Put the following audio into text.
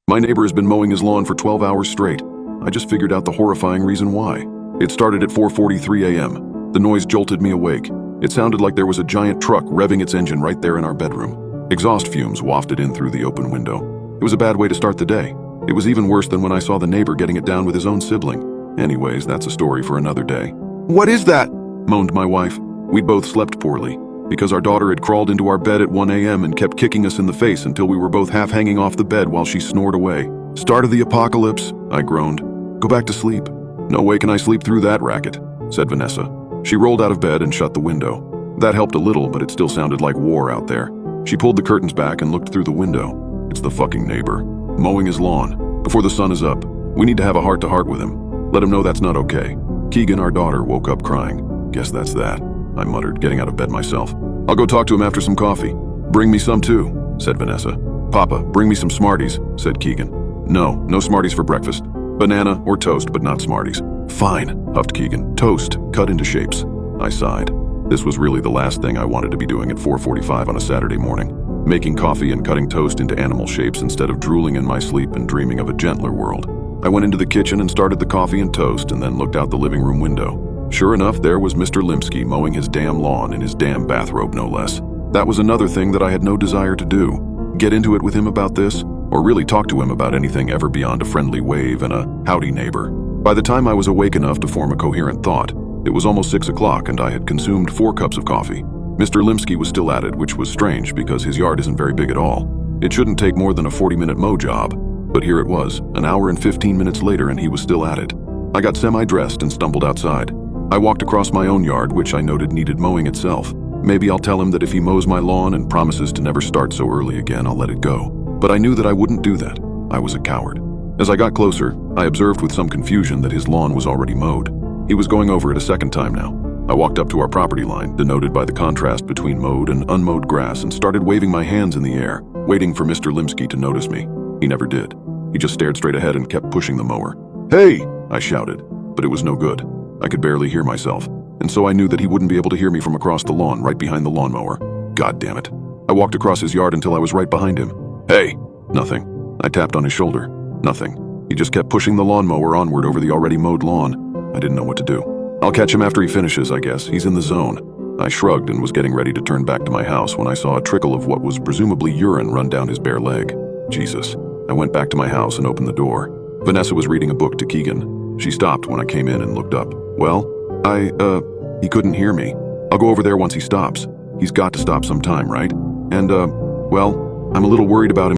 My neighbor has been mowing his lawn for 12 hours straight. I just figured out the horrifying reason why. It started at 4:43 a.m. The noise jolted me awake. It sounded like there was a giant truck revving its engine right there in our bedroom. Exhaust fumes wafted in through the open window. It was a bad way to start the day. It was even worse than when I saw the neighbor getting it down with his own sibling. Anyways, that's a story for another day. "What is that?" moaned my wife. We'd both slept poorly, because our daughter had crawled into our bed at 1 a.m. and kept kicking us in the face until we were both half hanging off the bed while she snored away. "Start of the apocalypse," I groaned. "Go back to sleep." "No way can I sleep through that racket," said Vanessa. She rolled out of bed and shut the window. That helped a little, but it still sounded like war out there. She pulled the curtains back and looked through the window. "It's the fucking neighbor, mowing his lawn, before the sun is up. We need to have a heart-to-heart with him. Let him know that's not okay." Keegan, our daughter, woke up crying. "Guess that's that," I muttered, getting out of bed myself. "I'll go talk to him after some coffee." "Bring me some too," said Vanessa. "Papa, bring me some Smarties," said Keegan. No Smarties for breakfast. Banana or toast, but not Smarties." "Fine," huffed Keegan. "Toast, cut into shapes." I sighed. This was really the last thing I wanted to be doing at 4:45 on a Saturday morning. Making coffee and cutting toast into animal shapes instead of drooling in my sleep and dreaming of a gentler world. I went into the kitchen and started the coffee and toast and then looked out the living room window. Sure enough, there was Mr. Limsky mowing his damn lawn in his damn bathrobe, no less. That was another thing that I had no desire to do. Get into it with him about this, or really talk to him about anything ever beyond a friendly wave and a howdy neighbor. By the time I was awake enough to form a coherent thought, it was almost 6 o'clock and I had consumed 4 cups of coffee. Mr. Limsky was still at it, which was strange because his yard isn't very big at all. It shouldn't take more than a 40-minute mow job, but here it was, an hour and 15 minutes later, and he was still at it. I got semi-dressed and stumbled outside. I walked across my own yard, which I noted needed mowing itself. Maybe I'll tell him that if he mows my lawn and promises to never start so early again, I'll let it go. But I knew that I wouldn't do that. I was a coward. As I got closer, I observed with some confusion that his lawn was already mowed. He was going over it a second time now. I walked up to our property line, denoted by the contrast between mowed and unmowed grass, and started waving my hands in the air, waiting for Mr. Limsky to notice me. He never did. He just stared straight ahead and kept pushing the mower. "Hey!" I shouted, but it was no good. I could barely hear myself, and so I knew that he wouldn't be able to hear me from across the lawn right behind the lawnmower. God damn it. I walked across his yard until I was right behind him. "Hey!" Nothing. I tapped on his shoulder. Nothing. He just kept pushing the lawnmower onward over the already mowed lawn. I didn't know what to do. "I'll catch him after he finishes, I guess. He's in the zone." I shrugged and was getting ready to turn back to my house when I saw a trickle of what was presumably urine run down his bare leg. Jesus. I went back to my house and opened the door. Vanessa was reading a book to Keegan. She stopped when I came in and looked up. "Well, he couldn't hear me. I'll go over there once he stops. He's got to stop sometime, right? And, well, I'm a little worried about him."